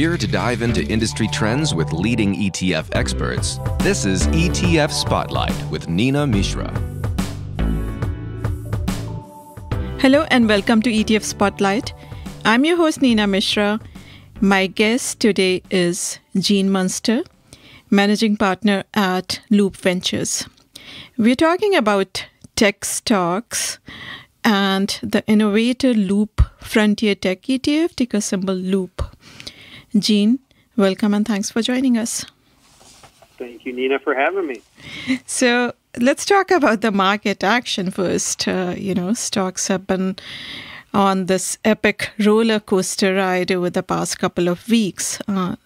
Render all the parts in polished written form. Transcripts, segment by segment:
Here to dive into industry trends with leading ETF experts, this is ETF Spotlight with Neena Mishra. Hello and welcome to ETF Spotlight. I'm your host Neena Mishra. My guest today is Gene Munster, Managing Partner at Loup Ventures. We're talking about tech stocks and the innovator Loup Frontier Tech ETF, ticker symbol Loup. Gene, welcome and thanks for joining us. Thank you, Neena, for having me. So let's talk about the market action first. Stocks have been on this epic roller coaster ride over the past couple of weeks.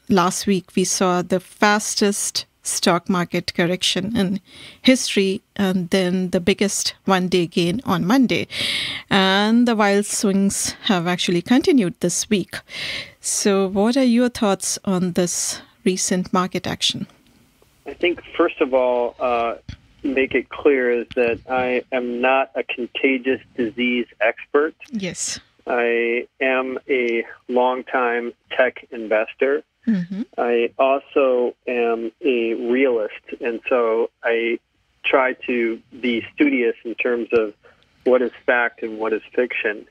Last week, we saw the fastest stock market correction in history, and then the biggest one-day gain on Monday. And the wild swings have actually continued this week. So what are your thoughts on this recent market action? I think, first of all, make it clear is that I am not a contagious disease expert. Yes. I am a longtime tech investor. Mm-hmm. I also am a realist, and so I try to be studious in terms of what is fact and what is fiction.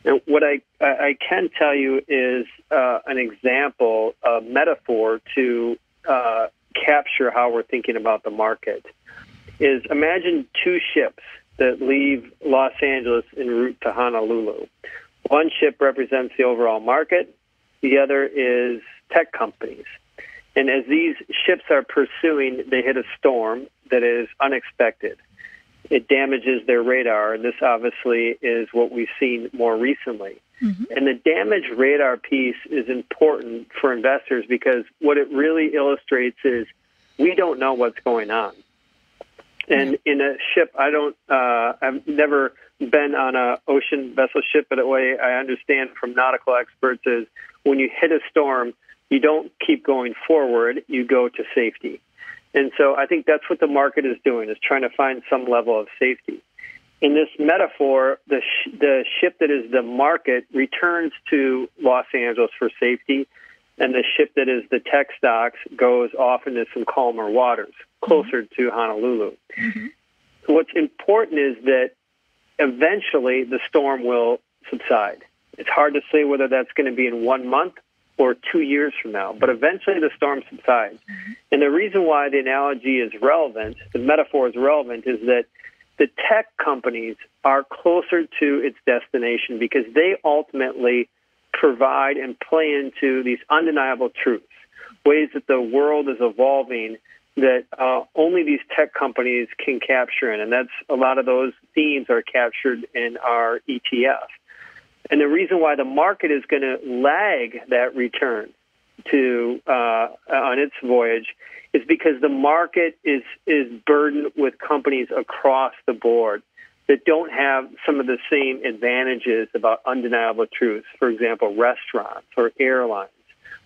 And what I can tell you is an example, a metaphor to capture how we're thinking about the market. Is imagine two ships that leave Los Angeles en route to Honolulu. One ship represents the overall market. The other is tech companies. And as these ships are pursuing, they hit a storm that is unexpected. It damages their radar, and this obviously is what we've seen more recently. Mm-hmm. And the damaged radar piece is important for investors because what it really illustrates is we don't know what's going on. And in a ship, I've never been on an ocean vessel ship, but the way I understand from nautical experts is when you hit a storm, you don't keep going forward, you go to safety. And so I think that's what the market is doing, is trying to find some level of safety. In this metaphor, the ship that is the market returns to Los Angeles for safety, and the ship that is the tech stocks goes off into some calmer waters, closer to Honolulu. Mm-hmm. What's important is that eventually the storm will subside. It's hard to say whether that's going to be in 1 month or 2 years from now, but eventually the storm subsides. Mm-hmm. And the reason why the analogy is relevant, the metaphor is relevant, is that the tech companies are closer to its destination because they ultimately provide and play into these undeniable truths, ways that the world is evolving that only these tech companies can capture in. And that's a lot of those themes are captured in our ETF. And the reason why the market is going to lag that return to on its voyage is because the market is burdened with companies across the board that don't have some of the same advantages about undeniable truths. For example, restaurants or airlines,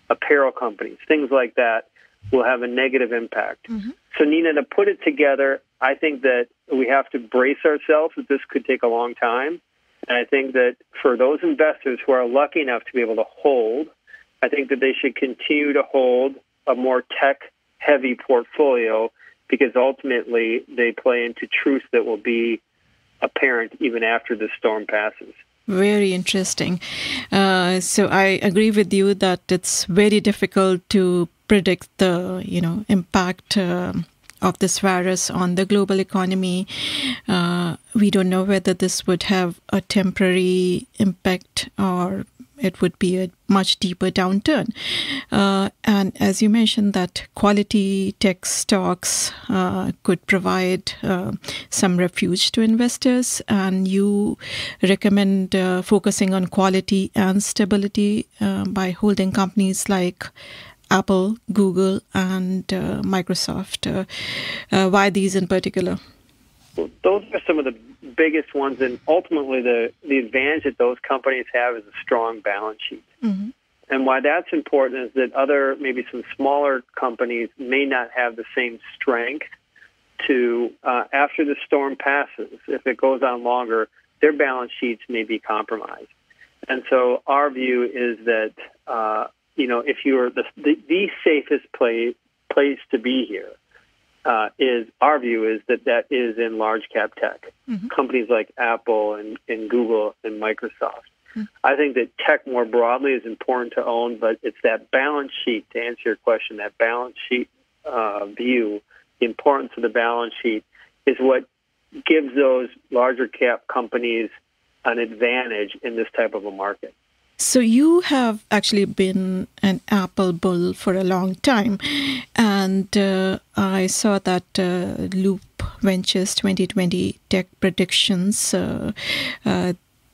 apparel companies, things like that will have a negative impact. Mm-hmm. So, Neena, to put it together, I think that we have to brace ourselves that this could take a long time. And I think that for those investors who are lucky enough to be able to hold, I think that they should continue to hold a more tech-heavy portfolio because ultimately they play into truths that will be apparent even after the storm passes. Very interesting. So I agree with you that it's very difficult to predict the impact of this virus on the global economy. We don't know whether this would have a temporary impact or it would be a much deeper downturn. And as you mentioned, that quality tech stocks could provide some refuge to investors, and you recommend focusing on quality and stability by holding companies like Apple, Google, and Microsoft. Why these in particular? Well, those are some of the biggest ones, and ultimately the advantage that those companies have is a strong balance sheet. Mm-hmm. And why that's important is that other, maybe some smaller companies may not have the same strength to, after the storm passes, if it goes on longer, their balance sheets may be compromised. And so our view is that if you're the safest place to be here, is our view is that is in large cap tech, companies like Apple and Google and Microsoft. I think that tech more broadly is important to own, but it's that balance sheet, to answer your question, that balance sheet view, the importance of the balance sheet is what gives those larger cap companies an advantage in this type of a market. So you have actually been an Apple bull for a long time, and I saw that Loup Ventures 2020 tech predictions.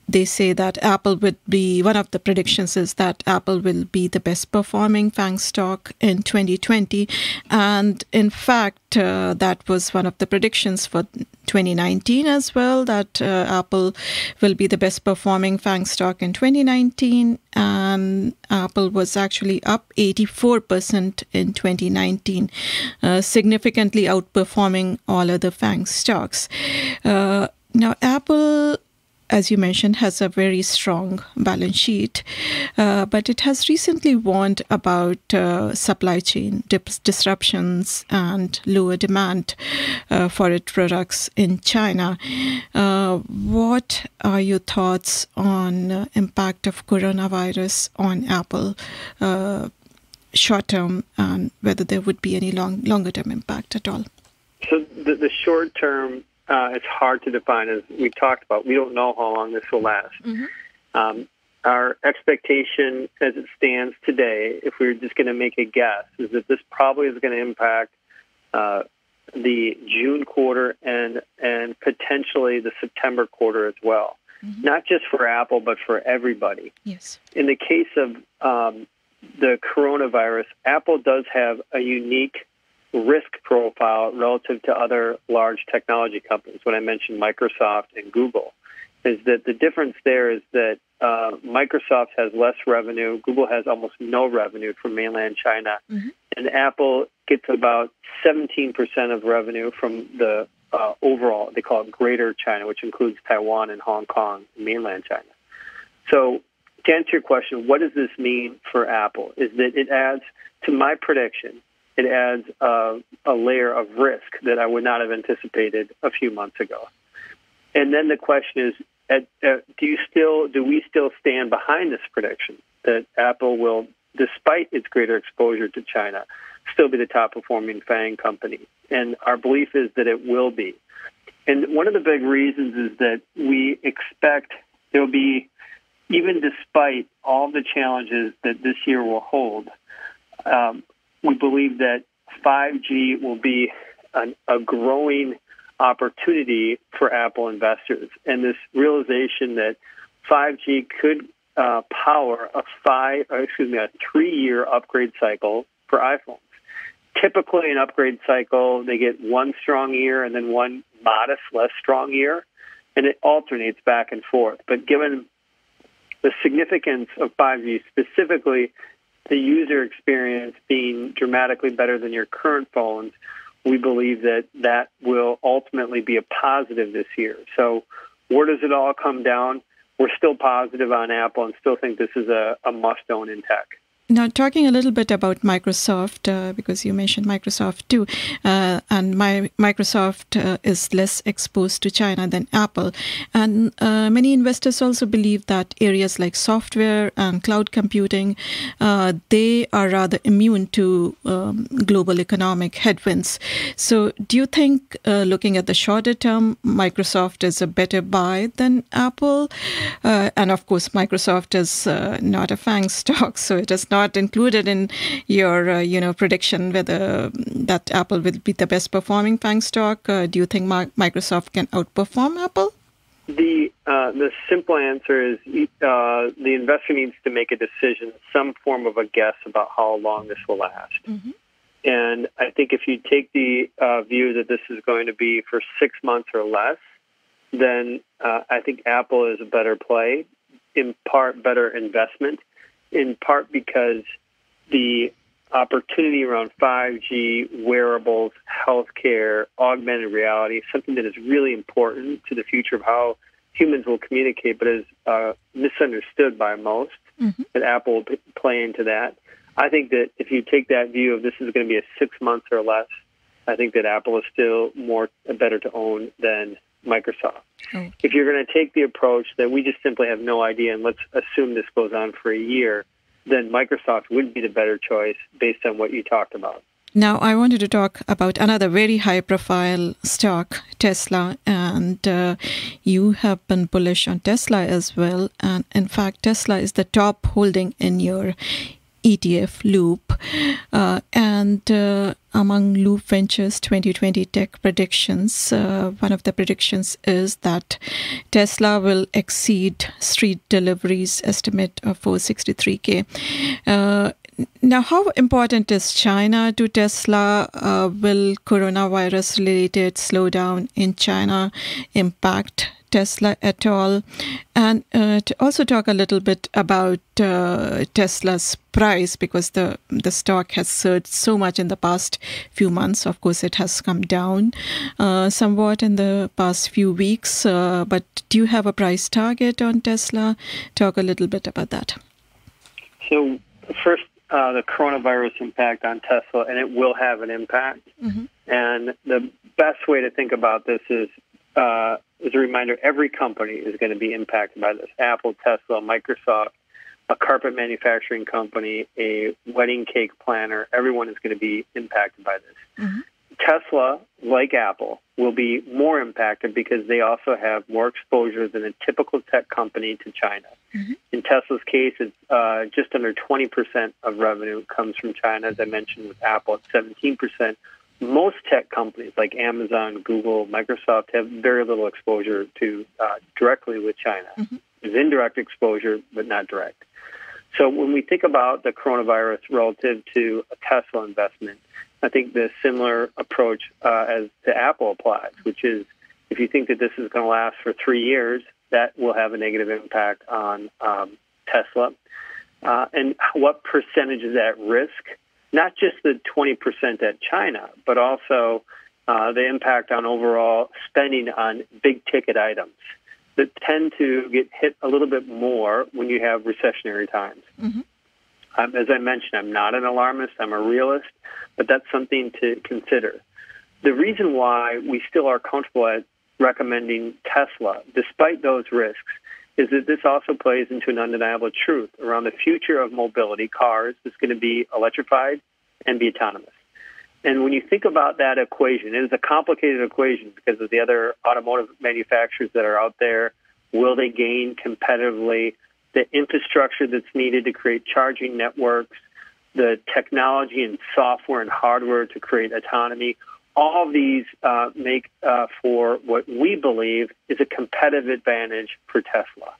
They say that Apple would be, one of the predictions is that Apple will be the best performing FANG stock in 2020. And in fact, that was one of the predictions for 2019 as well, that Apple will be the best performing FANG stock in 2019. And Apple was actually up 84% in 2019, significantly outperforming all other FANG stocks. Now, Apple, as you mentioned, has a very strong balance sheet, but it has recently warned about supply chain disruptions and lower demand for its products in China. What are your thoughts on impact of coronavirus on Apple short term, and whether there would be any longer term impact at all? So the short term, it's hard to define, as we talked about. We don't know how long this will last. Our expectation as it stands today, if we were just going to make a guess, is that this probably is going to impact the June quarter and potentially the September quarter as well. Not just for Apple, but for everybody. Yes. In the case of the coronavirus, Apple does have a unique risk profile relative to other large technology companies. When I mentioned Microsoft and Google, is that the difference there is that Microsoft has less revenue, Google has almost no revenue from mainland China, and Apple gets about 17% of revenue from the overall, they call it Greater China, which includes Taiwan and Hong Kong, mainland China. So to answer your question, what does this mean for Apple? Is that it adds, to my prediction, it adds a layer of risk that I would not have anticipated a few months ago. And then the question is, do we still stand behind this prediction that Apple will, despite its greater exposure to China, still be the top performing FANG company? And our belief is that it will be. And one of the big reasons is that we expect there will be, even despite all the challenges that this year will hold, we believe that 5G will be a growing opportunity for Apple investors, and this realization that 5G could power a 3-year upgrade cycle for iPhones. Typically, an upgrade cycle, they get one strong year and then one modest, less strong year, and it alternates back and forth. But given the significance of 5G, specifically the user experience being dramatically better than your current phones, we believe that will ultimately be a positive this year. So where does it all come down? We're still positive on Apple and still think this is a must-own in tech. Now, talking a little bit about Microsoft, because you mentioned Microsoft too, and Microsoft is less exposed to China than Apple. And many investors also believe that areas like software and cloud computing, they are rather immune to global economic headwinds. So do you think, looking at the shorter term, Microsoft is a better buy than Apple? And of course, Microsoft is not a FANG stock, so it is not included in your prediction whether that Apple will be the best performing FANG stock. Do you think Microsoft can outperform Apple? The simple answer is the investor needs to make a decision, some form of a guess about how long this will last. And I think if you take the view that this is going to be for 6 months or less, then I think Apple is a better play, in part better investment, in part because the opportunity around 5G, wearables, healthcare, augmented reality, something that is really important to the future of how humans will communicate, but is misunderstood by most. that Apple will play into that. I think that if you take that view of this is going to be a 6 months or less, I think that Apple is still better to own than Microsoft. Okay. If you're going to take the approach that we just simply have no idea and let's assume this goes on for a year, then Microsoft would be the better choice based on what you talked about. Now, I wanted to talk about another very high-profile stock, Tesla, and you have been bullish on Tesla as well. And in fact, Tesla is the top holding in your ETF, Loup. And among Loup Ventures 2020 tech predictions, one of the predictions is that Tesla will exceed street deliveries estimate of 463K. Now, how important is China to Tesla? Will coronavirus-related slowdown in China impact Tesla at all? And to also talk a little bit about Tesla's price, because the stock has surged so much in the past few months. Of course, it has come down somewhat in the past few weeks. But do you have a price target on Tesla? Talk a little bit about that. So first, the coronavirus impact on Tesla, and it will have an impact. And the best way to think about this is a reminder, every company is going to be impacted by this. Apple, Tesla, Microsoft, a carpet manufacturing company, a wedding cake planner, everyone is going to be impacted by this. Tesla, like Apple, will be more impacted because they also have more exposure than a typical tech company to China. In Tesla's case, it's just under 20% of revenue comes from China. As I mentioned with Apple, it's 17%. Most tech companies like Amazon, Google, Microsoft have very little exposure to directly with China. There's indirect exposure, but not direct. So when we think about the coronavirus relative to a Tesla investment, I think the similar approach as to Apple applies, which is if you think that this is going to last for 3 years, that will have a negative impact on Tesla. And what percentage is at risk? Not just the 20% at China, but also the impact on overall spending on big-ticket items that tend to get hit a little bit more when you have recessionary times. As I mentioned, I'm not an alarmist. I'm a realist, but that's something to consider. The reason why we still are comfortable at recommending Tesla, despite those risks, is that this also plays into an undeniable truth around the future of mobility. Cars is going to be electrified and be autonomous. And when you think about that equation, it is a complicated equation because of the other automotive manufacturers that are out there. Will they gain competitively? The infrastructure that's needed to create charging networks, the technology and software and hardware to create autonomy, all of these make for what we believe is a competitive advantage for Tesla.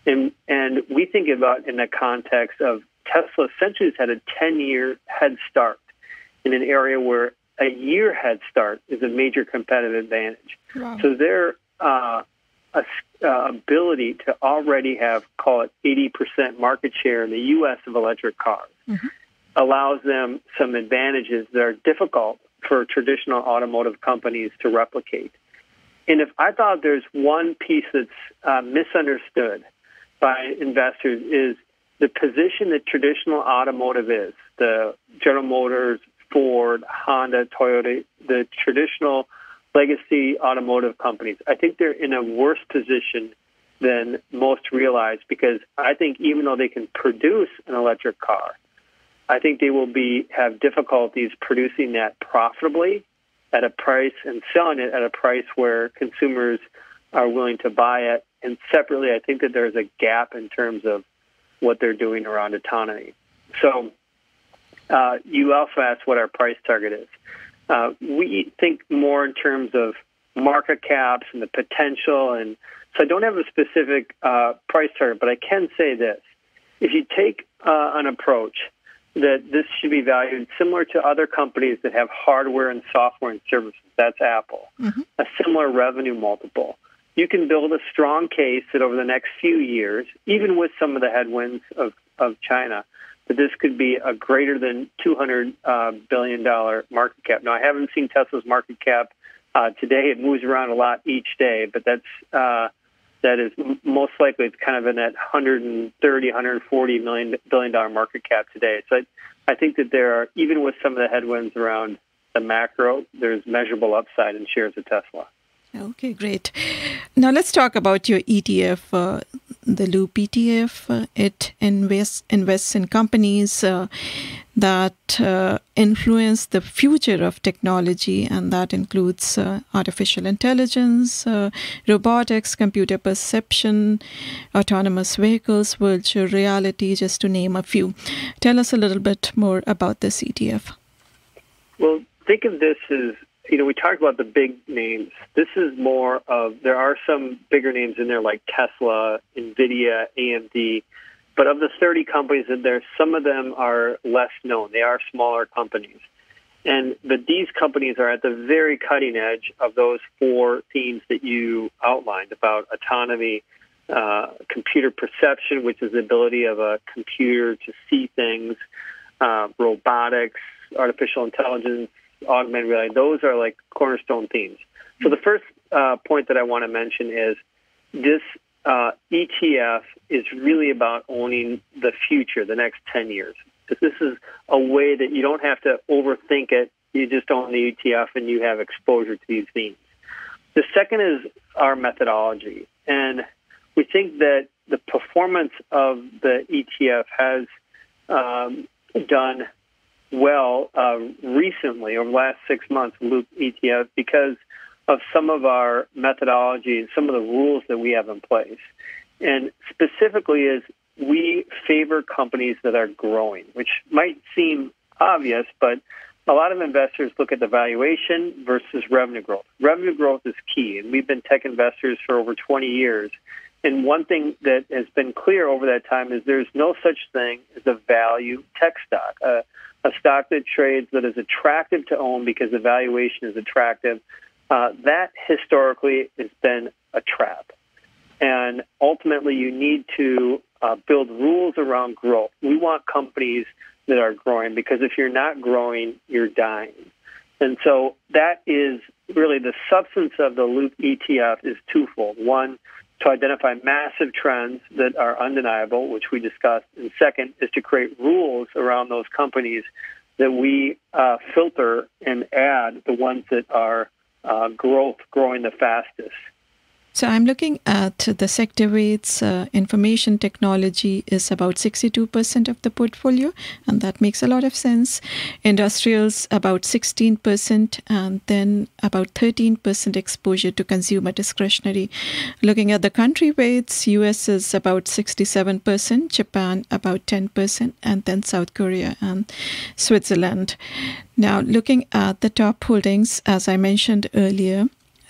And we think about in the context of Tesla essentially has had a 10-year head start in an area where a year head start is a major competitive advantage. Wow. So their ability to already have, call it 80% market share in the U.S. of electric cars allows them some advantages that are difficult for traditional automotive companies to replicate. And if I thought there's one piece that's misunderstood by investors is the position that traditional automotive is, the General Motors, Ford, Honda, Toyota, the traditional legacy automotive companies. I think they're in a worse position than most realize because I think even though they can produce an electric car, I think they will have difficulties producing that profitably at a price and selling it at a price where consumers are willing to buy it. And separately, I think that there's a gap in terms of what they're doing around autonomy. So you also asked what our price target is. We think more in terms of market caps and the potential. And so I don't have a specific price target, but I can say this. If you take an approach that this should be valued similar to other companies that have hardware and software and services, that's Apple, a similar revenue multiple, you can build a strong case that over the next few years, even with some of the headwinds of China, that this could be a greater than $200 billion market cap. Now, I haven't seen Tesla's market cap today. It moves around a lot each day, but that's that is most likely it's kind of in that $130, $140 billion market cap today. So I think that there are, even with some of the headwinds around the macro, there's measurable upside in shares of Tesla. Okay, great. Now let's talk about your ETF, the Loup ETF. It invests in companies that influence the future of technology, and that includes artificial intelligence, robotics, computer perception, autonomous vehicles, virtual reality, just to name a few. Tell us a little bit more about this ETF. Well, think of this as, we talked about the big names. This is more of, there are some bigger names in there like Tesla, NVIDIA, AMD, but of the 30 companies in there, some of them are less known. They are smaller companies. But these companies are at the very cutting edge of those four themes that you outlined about autonomy, computer perception, which is the ability of a computer to see things, robotics, artificial intelligence, augmented reality. Those are like cornerstone themes. So the first point that I want to mention is this ETF is really about owning the future, the next 10 years. This is a way that you don't have to overthink it. You just own the ETF and you have exposure to these themes. The second is our methodology. And we think that the performance of the ETF has done well recently, over the last 6 months, Loup ETF, because of some of our methodology and some of the rules that we have in place. And specifically is we favor companies that are growing, which might seem obvious, but a lot of investors look at the valuation versus revenue growth. Revenue growth is key, and we've been tech investors for over 20 years. And one thing that has been clear over that time is there's no such thing as a value tech stock, a stock that trades that is attractive to own because the valuation is attractive. That historically has been a trap. And ultimately, you need to build rules around growth. We want companies that are growing, because if you're not growing, you're dying. And so that is really the substance of the Loup ETF is twofold. One, to identify massive trends that are undeniable, which we discussed. And second is to create rules around those companies that we filter and add the ones that are growing the fastest. So I'm looking at the sector weights. Information technology is about 62% of the portfolio, and that makes a lot of sense. Industrials about 16%, and then about 13% exposure to consumer discretionary. Looking at the country weights, US is about 67%, Japan about 10%, and then South Korea and Switzerland. Now, looking at the top holdings, as I mentioned earlier,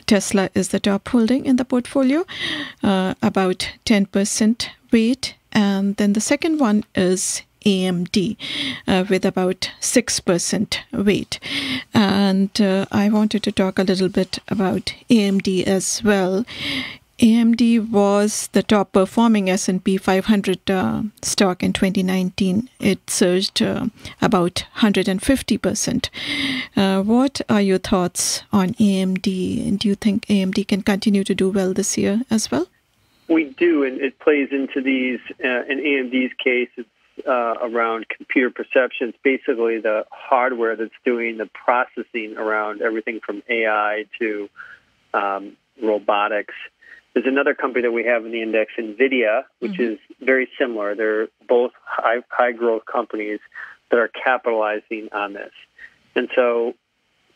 Tesla is the top holding in the portfolio, about 10% weight. And then the second one is AMD with about 6% weight. And I wanted to talk a little bit about AMD as well. AMD was the top performing S&P 500 stock in 2019. It surged about 150%. What are your thoughts on AMD? Do you think AMD can continue to do well this year as well? We do, and it plays into these. In AMD's case, it's around computer perception. It's basically the hardware that's doing the processing around everything from AI to robotics. There's another company that we have in the index, NVIDIA, which is very similar. They're both high growth companies that are capitalizing on this. And so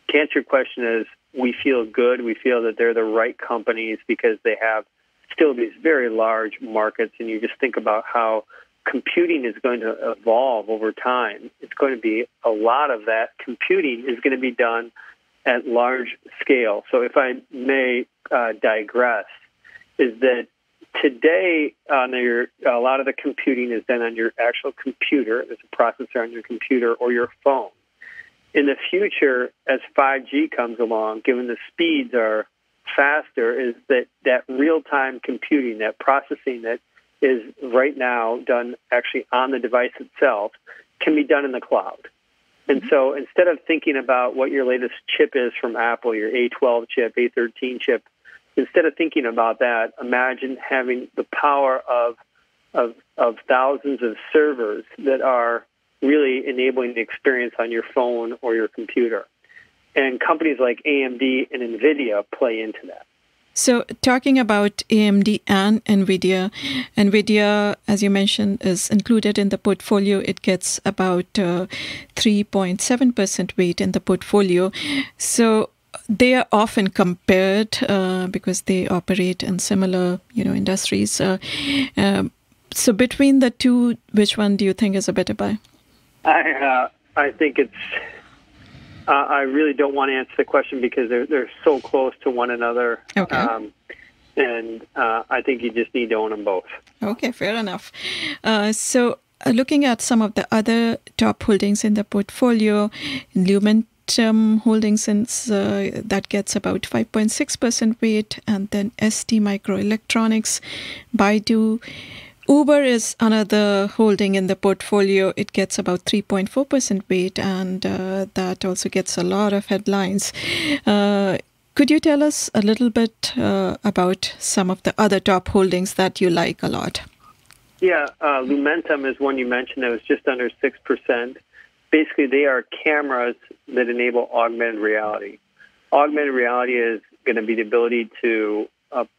to answer your question is, we feel good. We feel that they're the right companies because they have still these very large markets. And you just think about how computing is going to evolve over time. It's going to be a lot of that computing is going to be done at large scale. So if I may digress, is that today a lot of the computing is done on your actual computer. There's a processor on your computer or your phone. In the future, as 5G comes along, given the speeds are faster, is that real-time computing, that processing that is right now done actually on the device itself, can be done in the cloud. And so instead of thinking about what your latest chip is from Apple, your A12 chip, A13 chip, instead of thinking about that, imagine having the power of thousands of servers that are really enabling the experience on your phone or your computer. And companies like AMD and NVIDIA play into that. So talking about AMD and NVIDIA, as you mentioned, is included in the portfolio. It gets about 3.7% weight in the portfolio. So they are often compared because they operate in similar, industries. So between the two, which one do you think is a better buy? I think it's. I really don't want to answer the question because they're so close to one another. Okay. And I think you just need to own them both. Okay, fair enough. So looking at some of the other top holdings in the portfolio, Lumentum Holdings, that gets about 5.6% weight, and then ST Microelectronics, Baidu. Uber is another holding in the portfolio. It gets about 3.4% weight, and that also gets a lot of headlines. Could you tell us a little bit about some of the other top holdings that you like a lot? Yeah, Lumentum is one you mentioned that was just under 6%. Basically, they are cameras that enable augmented reality. Augmented reality is going to be the ability to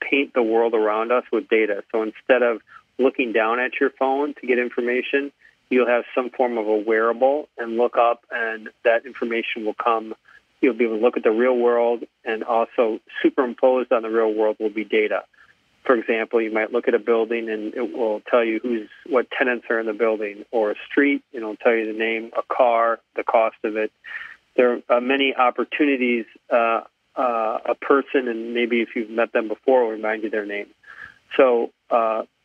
paint the world around us with data. So instead of looking down at your phone to get information, you'll have some form of a wearable and look up, and that information will come. You'll be able to look at the real world, and also superimposed on the real world will be data. For example, you might look at a building and it will tell you what tenants are in the building, or a street, and it'll tell you the name, a car, the cost of it. There are many opportunities. A person, and maybe if you've met them before, will remind you their name. So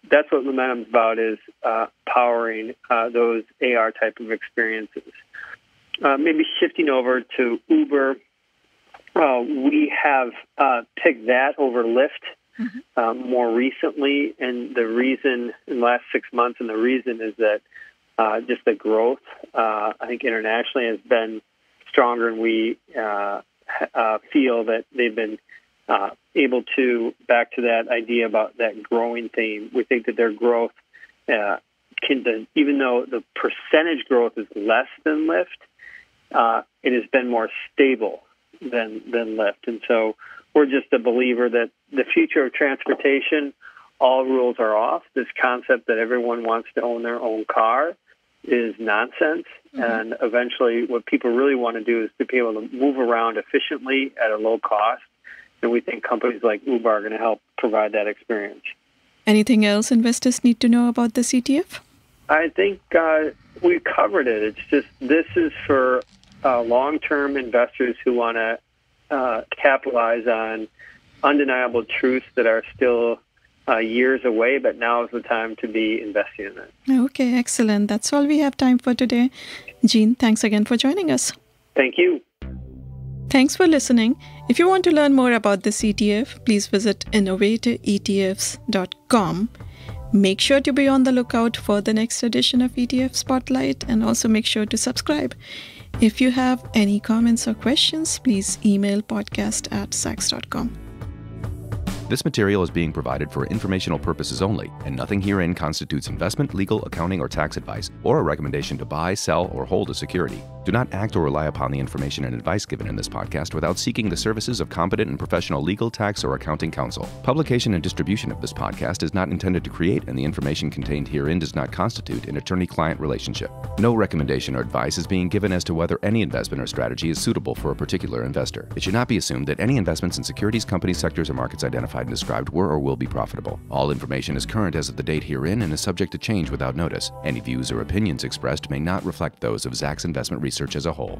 that's what Lumentum's about, is powering those AR type of experiences. Maybe shifting over to Uber, we have picked that over Lyft more recently, and the reason in the last 6 months, and the reason is that just the growth, I think internationally has been stronger, and we feel that they've been able to, back to that idea about that growing theme, we think that their growth, even though the percentage growth is less than Lyft, it has been more stable than Lyft. And so we're just a believer that the future of transportation, all rules are off. This concept that everyone wants to own their own car is nonsense. And eventually what people really want to do is to be able to move around efficiently at a low cost. And we think companies like Uber are going to help provide that experience. Anything else investors need to know about this ETF? I think we covered it. It's just, this is for long-term investors who want to capitalize on undeniable truths that are still years away, but now is the time to be investing in it. Okay, excellent. That's all we have time for today. Gene, thanks again for joining us. Thank you. Thanks for listening. If you want to learn more about this ETF, please visit innovatoretfs.com. Make sure to be on the lookout for the next edition of ETF Spotlight, and also make sure to subscribe. If you have any comments or questions, please email podcast@sachs.com. This material is being provided for informational purposes only, and nothing herein constitutes investment, legal, accounting, or tax advice, or a recommendation to buy, sell, or hold a security. Do not act or rely upon the information and advice given in this podcast without seeking the services of competent and professional legal, tax, or accounting counsel. Publication and distribution of this podcast is not intended to create, and the information contained herein does not constitute an attorney-client relationship. No recommendation or advice is being given as to whether any investment or strategy is suitable for a particular investor. It should not be assumed that any investments in securities, companies, sectors, or markets identified and described were or will be profitable. All information is current as of the date herein and is subject to change without notice. Any views or opinions expressed may not reflect those of Zacks Investment Research as a whole.